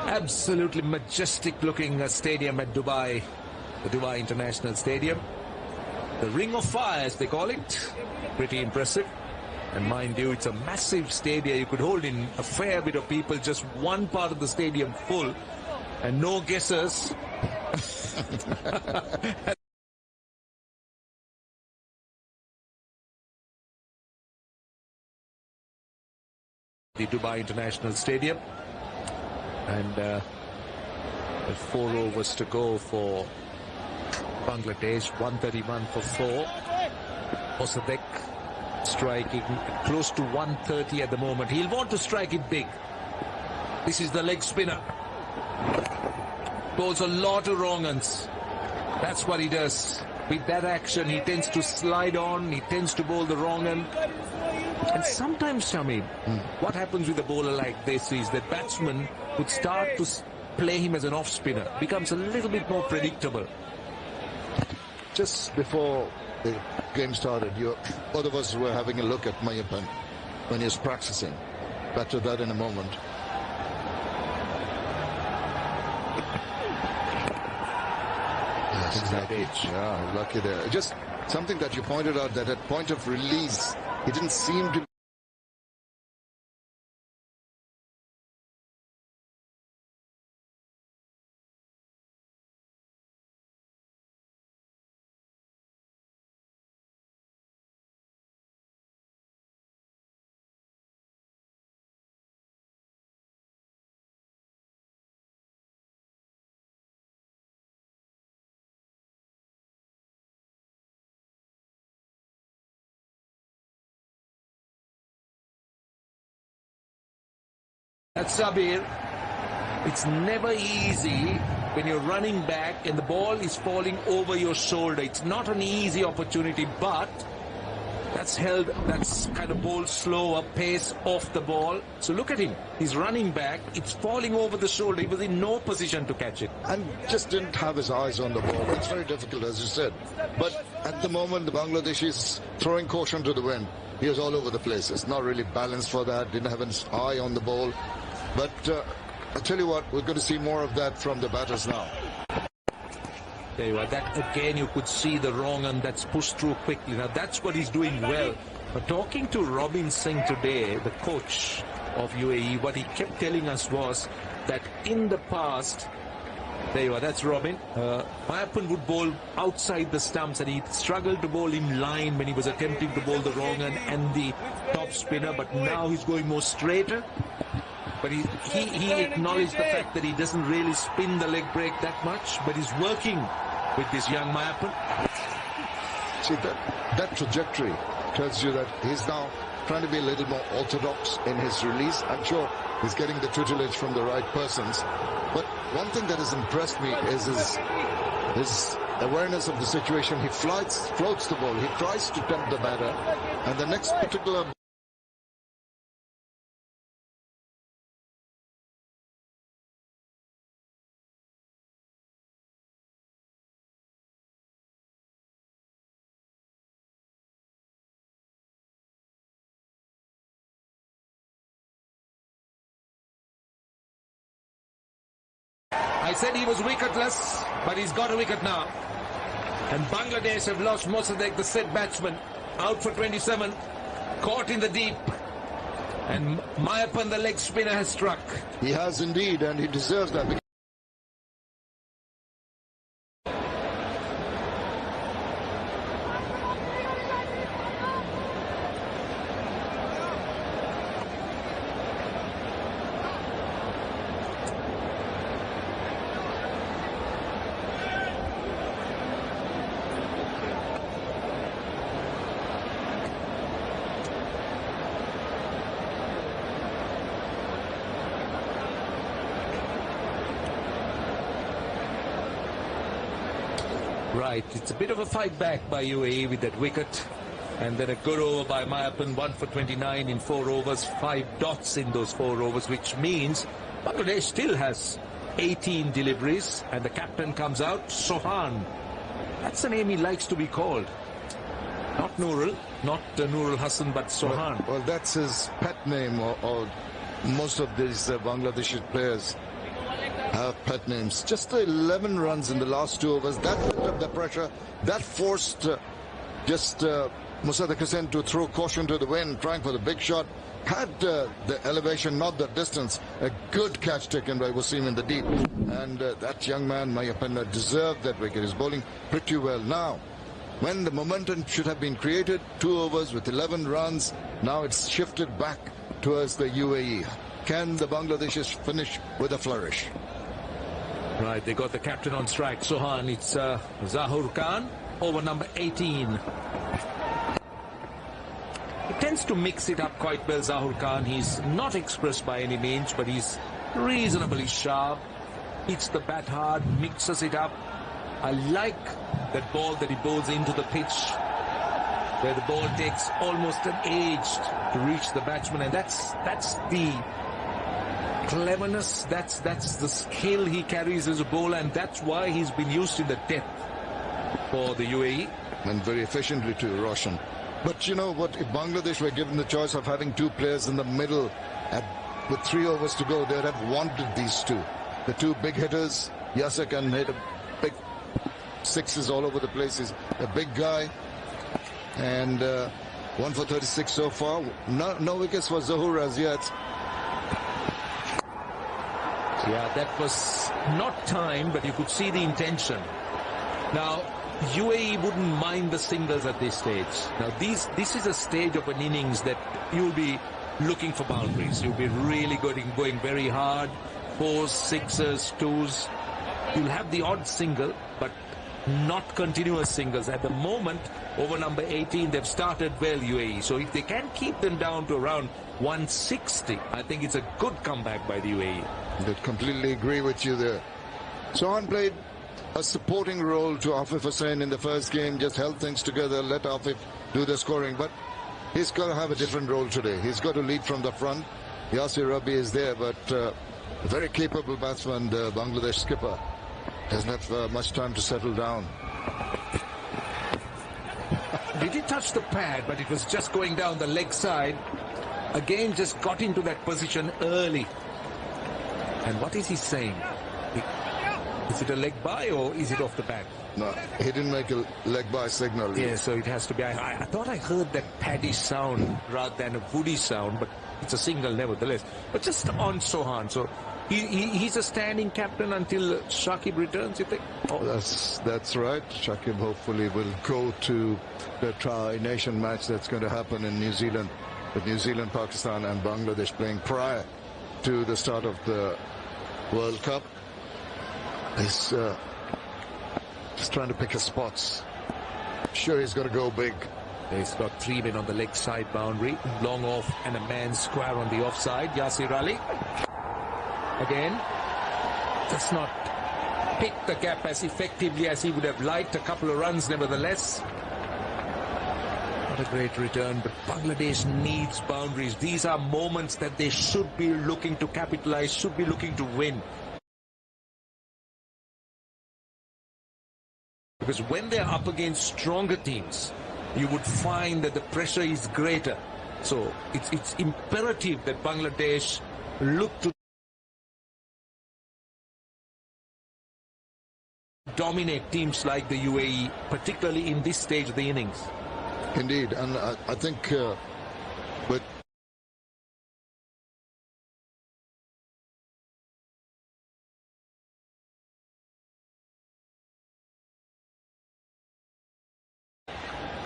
Absolutely majestic looking stadium at Dubai, the Dubai International Stadium. The Ring of Fire, as they call it. Pretty impressive. And mind you, it's a massive stadium. You could hold in a fair bit of people, just one part of the stadium full, and no guessers. The Dubai International Stadium. And there's 4 overs to go for Bangladesh. 131 for 4. Mosadek striking close to 130 at the moment. He'll want to strike it big. This is the leg spinner. Bowls a lot of wrong uns. That's what he does. With that action, he tends to slide on. He tends to bowl the wrong un. And sometimes, Shami, what happens with a bowler like this is that batsman would start to play him as an off spinner. Becomes a little bit more predictable. Just before the game started, both of us were having a look at Mayappan when he was practicing. Back to that in a moment. Yes, exactly. Yeah, lucky there. Just something that you pointed out, that at point of release, he didn't seem to. That's Sabir. It's never easy when you're running back and the ball is falling over your shoulder. It's not an easy opportunity, but that's kind of bowled slower, pace off the ball. So look at him. He's running back. It's falling over the shoulder. He was in no position to catch it. And just didn't have his eyes on the ball. It's very difficult, as you said. But at the moment, the Bangladesh is throwing caution to the wind. He was all over the place. It's not really balanced for that. Didn't have his eye on the ball. But I tell you what, we're going to see more of that from the batters now. There you are. That again, you could see the wrong and that's pushed through quickly. Now that's what he's doing well. But talking to Robin Singh today, the coach of UAE, what he kept telling us was that in the past, there you are, that's Robin. Mayappan would bowl outside the stumps and he struggled to bowl in line when he was attempting to bowl the wrong and the top spinner. But now he's going more straighter. But he acknowledged the fact that he doesn't really spin the leg break that much, but he's working with this young Mayappan. See, that trajectory tells you that he's now trying to be a little more orthodox in his release. I'm sure he's getting the tutelage from the right persons. But one thing that has impressed me is his awareness of the situation. He floats the ball. He tries to tempt the batter. And the next particular... I said he was wicketless, but he's got a wicket now. And Bangladesh have lost Mosadek, the set batsman, out for 27, caught in the deep. And Mayappan, the leg spinner, has struck. He has indeed, and he deserves that. Right, it's a bit of a fight back by UAE with that wicket. And then a good over by Mayappan, 1 for 29 in 4 overs, 5 dots in those 4 overs, which means Bangladesh still has 18 deliveries, and the captain comes out, Sohan. That's the name he likes to be called. Not Nurul, not Nurul Hassan, but Sohan. Well, that's his pet name, or most of these Bangladeshi players have pet names. Just the 11 runs in the last 2 overs, that put up the pressure, that forced Musadaq Hussain to throw caution to the wind, trying for the big shot. Had the elevation, not the distance. A good catch taken by Wasim in the deep. And that young man, Mayapanda, deserved that wicket. He's bowling pretty well. Now, when the momentum should have been created, 2 overs with 11 runs, now it's shifted back towards the UAE. Can the Bangladeshis finish with a flourish? Right, they got the captain on strike. Sohan, it's Zahur Khan, over number 18. He tends to mix it up quite well, Zahur Khan. He's not expressed by any means, but he's reasonably sharp. Hits the bat hard, mixes it up. I like that ball that he bowls into the pitch, where the ball takes almost an age to reach the batsman, and that's the cleverness, that's the skill he carries as a bowler, and that's why he's been used in the depth for the UAE. And very efficiently too, Roshan. But you know what, if Bangladesh were given the choice of having 2 players in the middle with 3 overs to go, they'd have wanted these 2. The 2 big hitters. Yasser can hit a big sixes all over the place. He's a big guy. And 1 for 36 so far. No wickets for Zahur as yet. Yeah, that was not timed, but you could see the intention. Now, UAE wouldn't mind the singles at this stage. Now, this is a stage of an innings that you'll be looking for boundaries. You'll be really going very hard. 4s, 6s, 2s. You'll have the odd single, but not continuous singles. At the moment, over number 18, they've started well, UAE. So if they can keep them down to around 160, I think it's a good comeback by the UAE. I completely agree with you there. Sohan played a supporting role to Afif Hussain in the first game, just held things together, let Afif do the scoring. But he's got to have a different role today. He's got to lead from the front. Yasir Rabbi is there, but a very capable batsman, the Bangladesh skipper. Doesn't have much time to settle down. Did he touch the pad, but it was just going down the leg side. Again, just got into that position early. And what is he saying? Is it a leg by or is it off the pad? No, he didn't make a leg by signal. Yeah, so it has to be. I thought I heard that paddy sound rather than a woody sound, but it's a single nevertheless. But just on Sohan, so he's a standing captain until Shakib returns, you think? Oh. That's right. Shakib hopefully will go to the tri-nation match that's going to happen in New Zealand, with New Zealand, Pakistan and Bangladesh playing prior to the start of the World Cup. He's just trying to pick his spots. Sure, he's got to go big. He's got 3 men on the leg side boundary, long off and a man square on the offside. Yasir Ali again does not pick the gap as effectively as he would have liked. A couple of runs nevertheless. Not a great return, but Bangladesh needs boundaries. These are moments that they should be looking to capitalize, should be looking to win. Because when they're up against stronger teams, you would find that the pressure is greater. So it's imperative that Bangladesh look to dominate teams like the UAE, particularly in this stage of the innings. Indeed, and I think with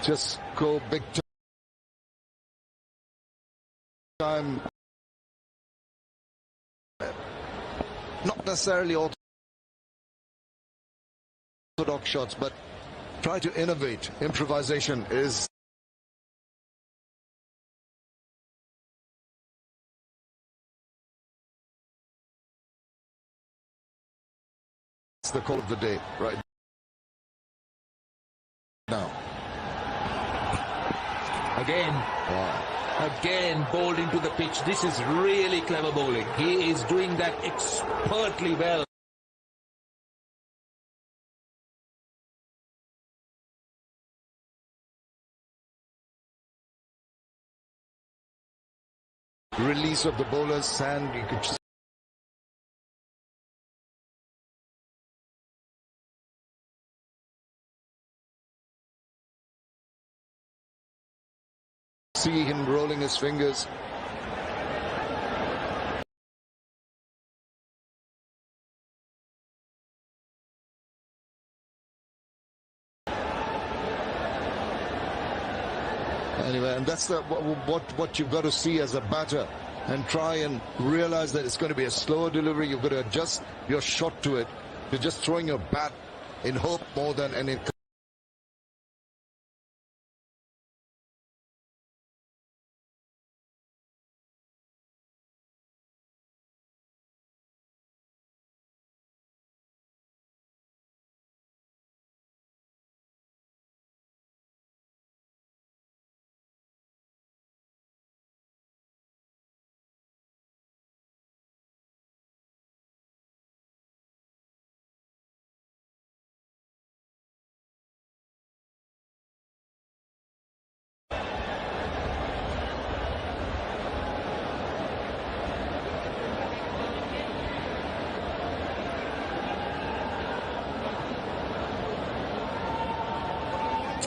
just go big time, not necessarily orthodox shots, but try to innovate. Improvisation is the call of the day right now. Again bowled into the pitch. This is really clever bowling. He is doing that expertly well. release of the bowlers, and you could see him rolling his fingers. Anyway, and that's what you've got to see as a batter, and try and realize that it's going to be a slower delivery. You've got to adjust your shot to it. You're just throwing your bat in hope more than any.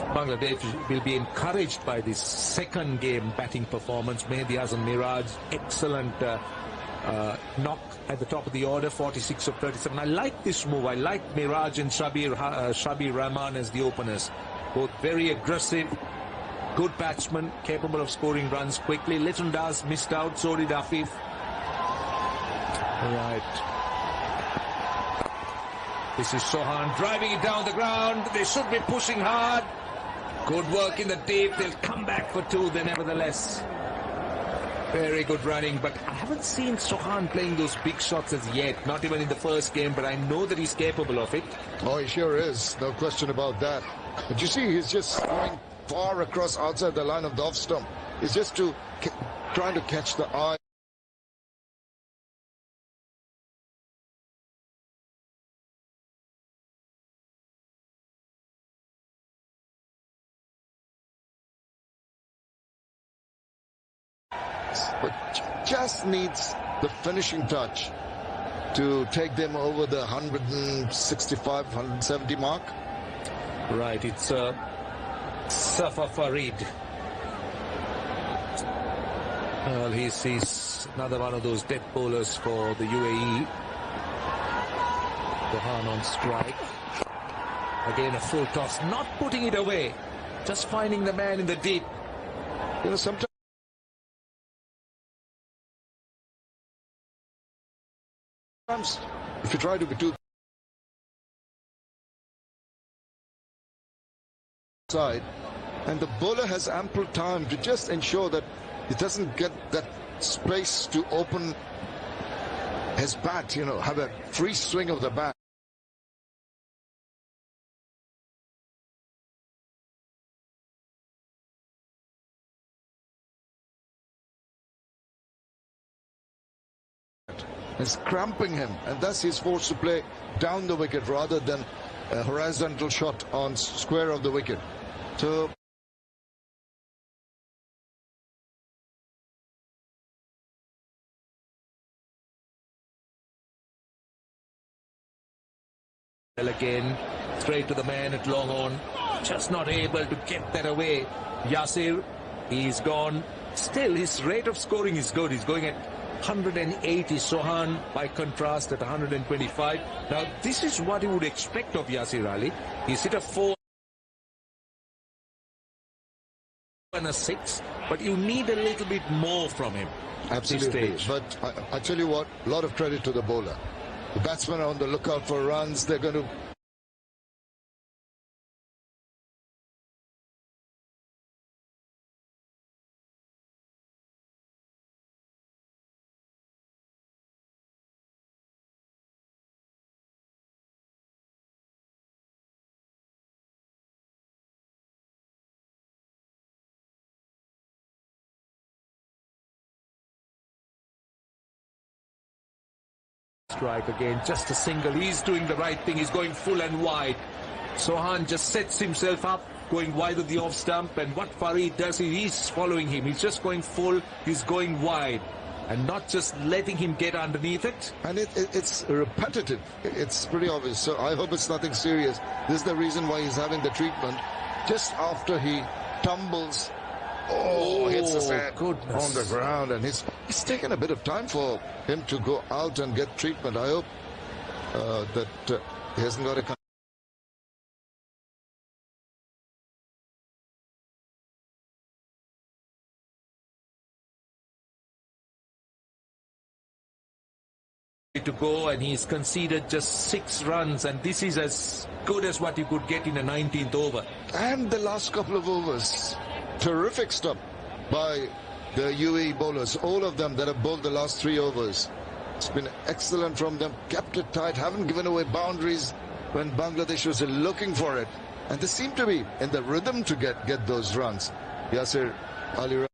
Bangladesh will be encouraged by this second game batting performance. Mehdi Hasan Miraj, excellent knock at the top of the order, 46 of 37. I like this move. I like Miraj and Shabir Rahman as the openers. Both very aggressive, good batsmen, capable of scoring runs quickly. Litton Das missed out, so did Afif. Right. This is Sohan driving it down the ground. They should be pushing hard. Good work in the deep. They'll come back for two. They nevertheless. Very good running. But I haven't seen Sohan playing those big shots as yet. Not even in the first game. But I know that he's capable of it. Oh, he sure is. No question about that. But you see, he's just going far across outside the line of the off stump. He's just trying to catch the eye. But just needs the finishing touch to take them over the 165, 170 mark. Right, it's Safa Farid. Well, he's another one of those death bowlers for the UAE. Sohan on strike. Again, a full toss, not putting it away, just finding the man in the deep. You know, sometimes if you try to be too side, and the bowler has ample time to just ensure that he doesn't get that space to open his bat, you know, have a free swing of the bat. Is cramping him, and thus he's forced to play down the wicket rather than a horizontal shot on square of the wicket. So well, again, straight to the man at long on, just not able to get that away. Yasir, he's gone. Still, his rate of scoring is good. He's going at 180. Sohan, by contrast, at 125. Now, this is what you would expect of Yasir Ali. He's hit a 4 and a 6, but you need a little bit more from him. Absolutely. But I tell you what, a lot of credit to the bowler. The batsmen are on the lookout for runs. They're going to strike again, just a single. He's doing the right thing. He's going full and wide. Sohan just sets himself up going wide of the off stump, and what Farid does is he's following him. He's just going full, he's going wide, and not just letting him get underneath it. And it's repetitive. It's pretty obvious. So I hope it's nothing serious. This is the reason why he's having the treatment. Just after he tumbles, hits his head on the ground, and it's taken a bit of time for him to go out and get treatment. I hope that he hasn't got a to go, and he's conceded just 6 runs, and this is as good as what you could get in a 19th over. And the last couple of overs, terrific stuff by the UAE bowlers, all of them that have bowled the last 3 overs. It's been excellent from them, kept it tight, haven't given away boundaries when Bangladesh was looking for it, and they seem to be in the rhythm to get those runs. Yasir Ali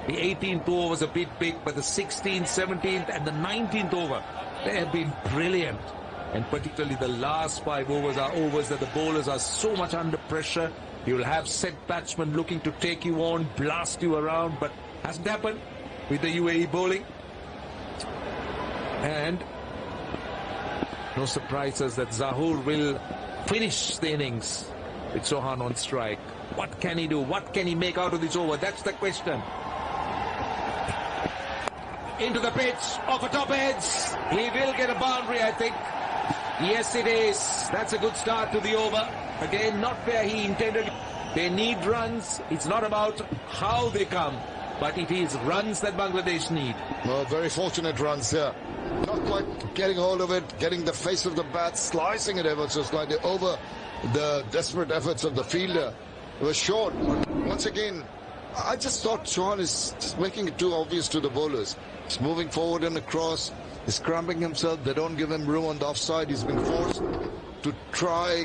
The 18th over was a bit big, but the 16th, 17th and the 19th over, they have been brilliant. And particularly the last 5 overs are overs that the bowlers are so much under pressure. You'll have set batsmen looking to take you on, blast you around, but hasn't happened with the UAE bowling. And no surprises that Zahoor will finish the innings with Sohan on strike. What can he do? What can he make out of this over? That's the question. Into the pitch, off the top edge. He will get a boundary, I think. Yes, it is. That's a good start to the over. Again, not where he intended. They need runs. It's not about how they come, but it is runs that Bangladesh need. Well, very fortunate runs here. Not quite getting hold of it, getting the face of the bat, slicing it ever so slightly over the desperate efforts of the fielder. It was short. Once again, I just thought Chauhan is just making it too obvious to the bowlers. He's moving forward and across. He's cramping himself. They don't give him room on the offside. He's been forced to try,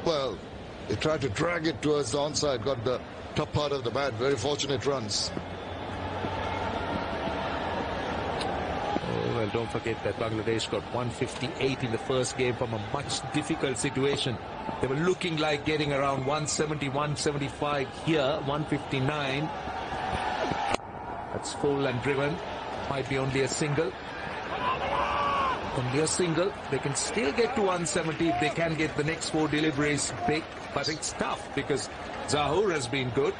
well, they tried to drag it towards the onside. Got the top part of the bat. Very fortunate runs. Oh, well, don't forget that Bangladesh got 158 in the first game from a much difficult situation. They were looking like getting around 170, 175 here, 159. That's full and driven. Might be only a single. Only a single. They can still get to 170 if they can get the next 4 deliveries big. But it's tough because Zahoor has been good.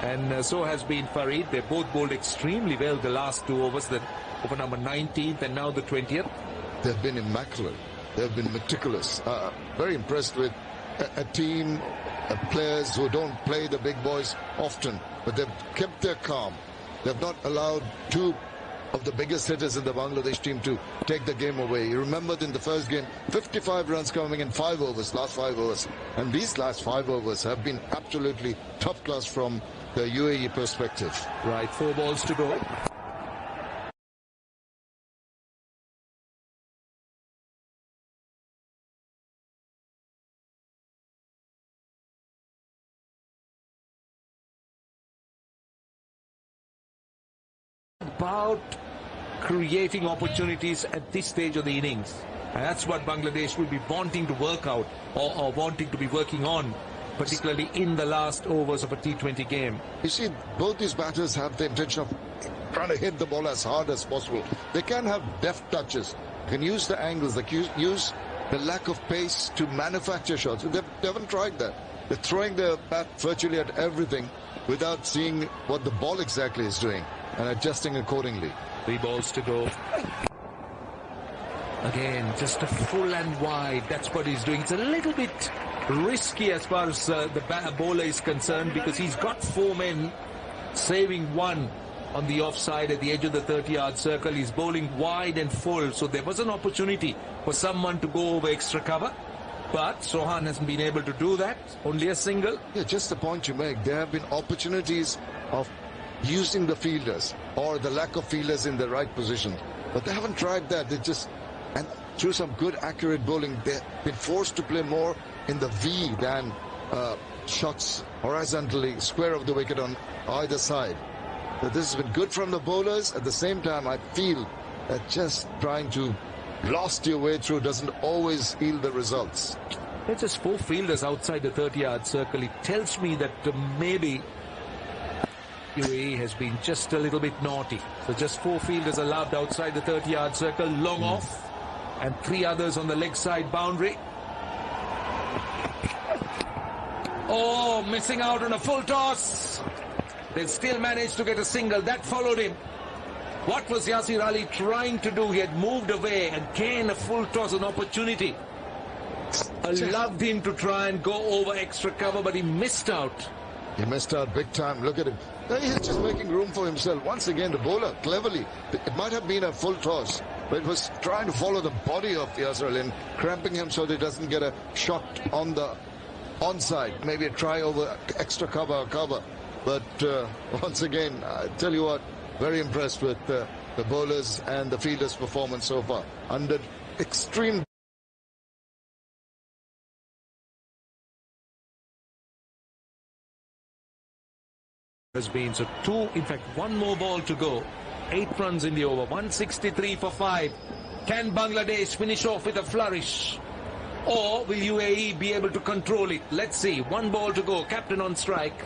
And so has been Farid. They both bowled extremely well the last 2 overs. The over number 19th and now the 20th. They've been immaculate. They've been meticulous. Very impressed with a team of players who don't play the big boys often. But they've kept their calm. They've not allowed 2 of the biggest hitters in the Bangladesh team to take the game away. You remembered in the first game, 55 runs coming in 5 overs, last 5 overs. And these last 5 overs have been absolutely top class from the UAE perspective. Right, 4 balls to go. About creating opportunities at this stage of the innings, and that's what Bangladesh will be wanting to work out or wanting to be working on, particularly in the last overs of a T20 game. You see, both these batters have the intention of trying to hit the ball as hard as possible. They can have deft touches, can use the angles, they can use the lack of pace to manufacture shots. They haven't tried that. They're throwing their bat virtually at everything without seeing what the ball exactly is doing and adjusting accordingly. 3 balls to go. Again, just a full and wide. That's what he's doing. It's a little bit risky as far as the bowler is concerned, because he's got 4 men, saving 1 on the offside at the edge of the 30-yard circle. He's bowling wide and full, so there was an opportunity for someone to go over extra cover. But Sohan hasn't been able to do that. Only a single. Yeah, just the point you make. There have been opportunities of using the fielders or the lack of fielders in the right position, but they haven't tried that. They just, and through some good accurate bowling, they've been forced to play more in the V than shots horizontally square of the wicket on either side. But this has been good from the bowlers. At the same time, I feel that just trying to blast your way through doesn't always yield the results. There's just 4 fielders outside the 30-yard circle. It tells me that maybe UAE has been just a little bit naughty. So just 4 fielders allowed outside the 30-yard circle, long off, and 3 others on the leg side boundary. Oh, missing out on a full toss. They still managed to get a single. That followed him. What was Yasir Ali trying to do? He had moved away, and Kane, a full toss, an opportunity. Allowed him to try and go over extra cover, but he missed out. He missed out big time. Look at him. He's just making room for himself. Once again, the bowler, cleverly. It might have been a full toss, but it was trying to follow the body of Yasir Ali and cramping him so that he doesn't get a shot on the onside. Maybe a try over extra cover or cover. But once again, I tell you what, very impressed with the bowlers and the fielders' performance so far. Under extreme has been. So 2, in fact 1 more ball to go. 8 runs in the over. 163 for 5. Can Bangladesh finish off with a flourish? Or will UAE be able to control it? Let's see. 1 ball to go. Captain on strike.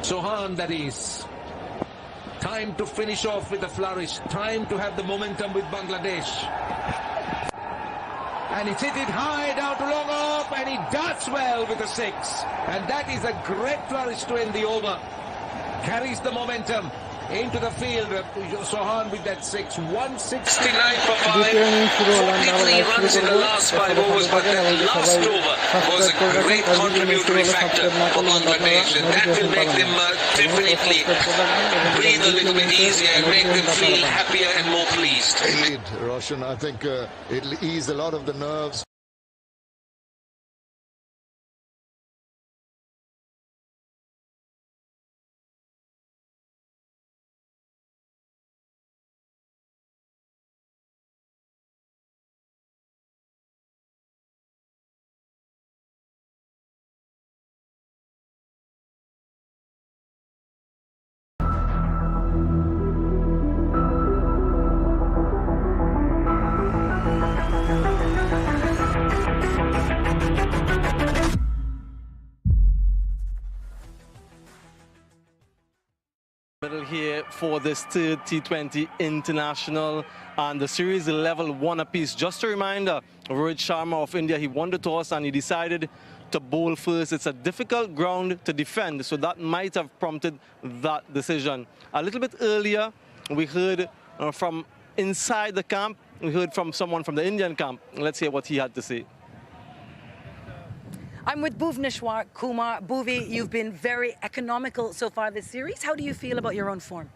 Sohan, that is. Time to finish off with a flourish. Time to have the momentum with Bangladesh. And he's hit it high down to long off, and he does well with a 6. And that is a great flourish to end the over. Carries the momentum into the field. Sohan with that 6. 169 for 5. 43 runs in the last 5 overs, but that last over was a great contributory factor for Bangladesh, and that will make them definitely breathe a little bit easier and make them feel happier and more pleased. Indeed, Roshan. I think it'll ease a lot of the nerves. Middle here for this 3rd T20 International, and the series is level 1 apiece. Just a reminder, Rohit Sharma of India, he won the toss and he decided to bowl first. It's a difficult ground to defend, so that might have prompted that decision. A little bit earlier, we heard from inside the camp, we heard from someone from the Indian camp. Let's hear what he had to say. I'm with Bhuvneshwar Kumar. Bhuvi, you've been very economical so far this series. How do you feel about your own form?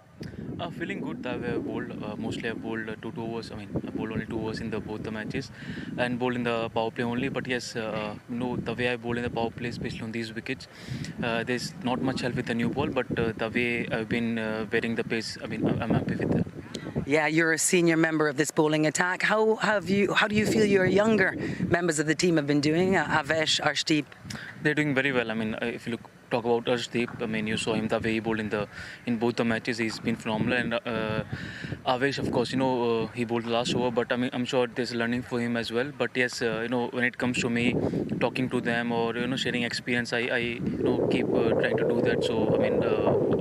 Feeling good. I've bowled, mostly I've bowled 2 overs. I bowled only 2 overs in both the matches and bowled in the power play only. But yes, the way I bowl in the power play, especially on these wickets, there's not much help with the new ball, but the way I've been wearing the pace, I'm happy with that. Yeah, you're a senior member of this bowling attack. How do you feel your younger members of the team have been doing? Avesh, Arshdeep? They're doing very well. If you talk about Arshdeep, you saw him the way he bowled in both the matches. He's been phenomenal. And Avesh, of course, he bowled the last over, but I'm sure there's learning for him as well. But yes, when it comes to me talking to them or sharing experience, I keep trying to do that. So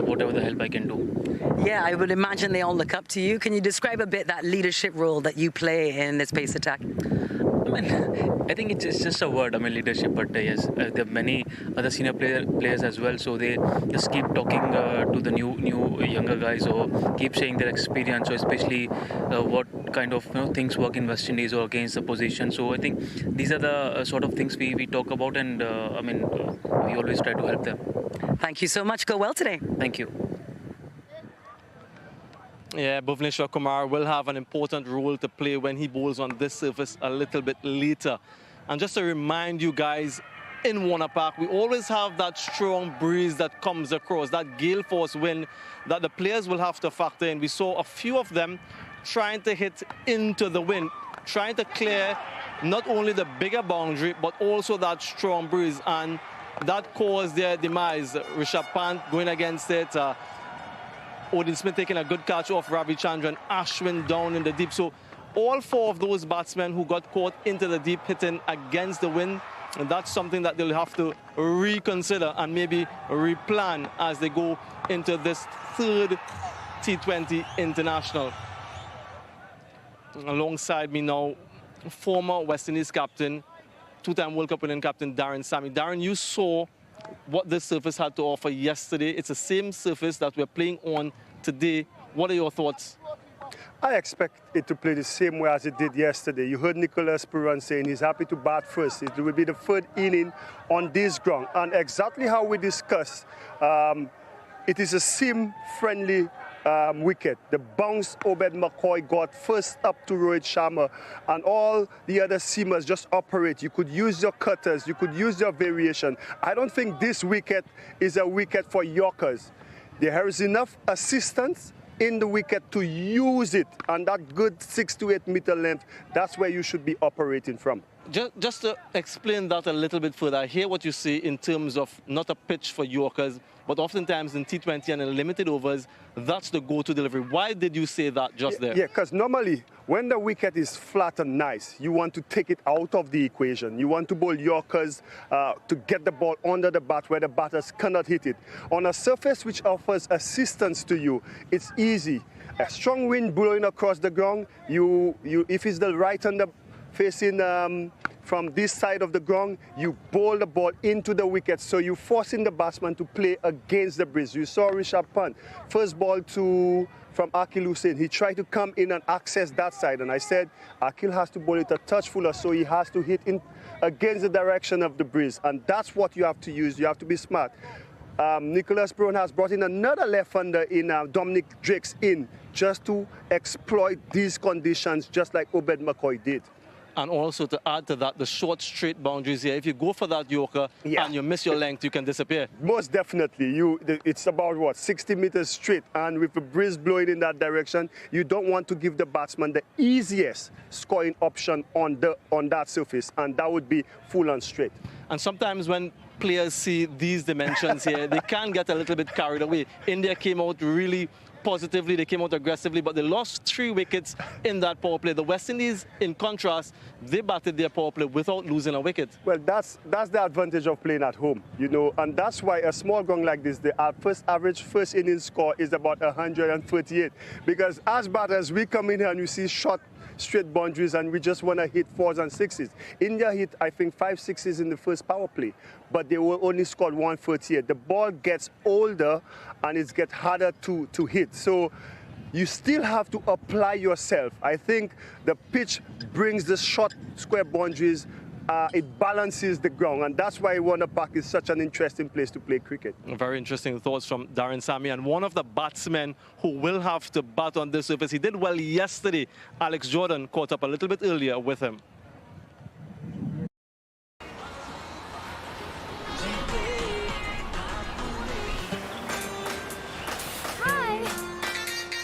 whatever the help I can do. Yeah, I would imagine they all look up to you. Can you describe a bit that leadership role that you play in this pace attack? I mean, I think it's just a word. I mean, leadership. But yes, there are many other senior players as well. So they just keep talking to the new younger guys, or keep sharing their experience, or especially what kind of things work in West Indies or against the position. So I think these are the sort of things we talk about, and I mean, we always try to help them. Thank you so much. Go well today. Thank you. Yeah, Bhuvneshwar Kumar will have an important role to play when he bowls on this surface a little bit later. And just to remind you guys, in Warner Park, we always have that strong breeze that comes across, that gale force wind that the players will have to factor in. We saw a few of them trying to hit into the wind, trying to clear not only the bigger boundary, but also that strong breeze. And that caused their demise. Rishabh Pant going against it. Odin Smith taking a good catch off Ravi Chandran, Ashwin down in the deep. So all four of those batsmen who got caught into the deep hitting against the wind, and that's something that they'll have to reconsider and maybe replan as they go into this third T20 international. Alongside me now, former West Indies captain, two-time World Cup winning captain Darren Sammy. Darren, you saw what this surface had to offer yesterday. It's the same surface that we're playing on today. What are your thoughts? I expect it to play the same way as it did yesterday. You heard Nicholas Puran saying he's happy to bat first. It will be the third inning on this ground. And exactly how we discussed, it is a seam-friendly wicket. The bounce Obed McCoy got first up to Rohit Sharma, and all the other seamers just operate. You could use your cutters, you could use your variation. I don't think this wicket is a wicket for Yorkers. There is enough assistance in the wicket to use it, and that good 6 to 8 meter length, that's where you should be operating from. Just to explain that a little bit further, I hear what you say in terms of not a pitch for Yorkers, but oftentimes in T20 and in limited overs, that's the go-to delivery. Why did you say that just there? Yeah, because normally when the wicket is flat and nice, you want to take it out of the equation. You want to bowl Yorkers to get the ball under the bat where the batters cannot hit it. On a surface which offers assistance to you, it's easy. A strong wind blowing across the ground, if it's the right-hander facing from this side of the ground, you bowl the ball into the wicket, so you're forcing the batsman to play against the breeze. You saw Rishabh Pant, first ball from Akil Hussain. He tried to come in and access that side, and I said Akil has to bowl it a touch fuller, so he has to hit in against the direction of the breeze, and that's what you have to use. You have to be smart. Nicholas Brown has brought in another left-hander in Dominic Drake's in, just to exploit these conditions, just like Obed McCoy did. And also to add to that, the short straight boundaries here. If you go for that Yorker and you miss your length, you can disappear. Most definitely. It's about, what, 60 meters straight. And with the breeze blowing in that direction, you don't want to give the batsman the easiest scoring option on that surface. And that would be full and straight. And sometimes when players see these dimensions here, they can get a little bit carried away. India came out really positively, they came out aggressively, but they lost 3 wickets in that power play. The West Indies, in contrast, they batted their power play without losing a wicket. Well, that's the advantage of playing at home, and that's why a small ground like this, the average first innings score is about 138. Because as batters, we come in here and you see short, straight boundaries, and we just want to hit 4s and 6s. India hit, I think, 5 6s in the first power play, but they were only scored 138. The ball gets older and it gets harder to hit. So you still have to apply yourself. I think the pitch brings the short square boundaries. It balances the ground, and that's why Warner Park is such an interesting place to play cricket. Very interesting thoughts from Darren Sammy, and one of the batsmen who will have to bat on this surface. He did well yesterday. Alex Jordan caught up a little bit earlier with him.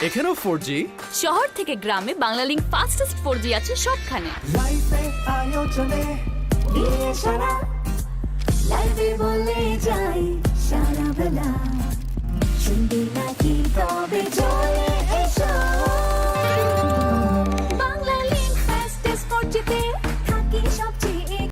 এখানেও 4G শহর থেকে গ্রামে Bangla link fastest 4G আছে সবখানে লাইফে আয়োজনে দিয়ে সারা লাইভে বলে যাই সারা বেলা শুনবি নাকি তবে চলে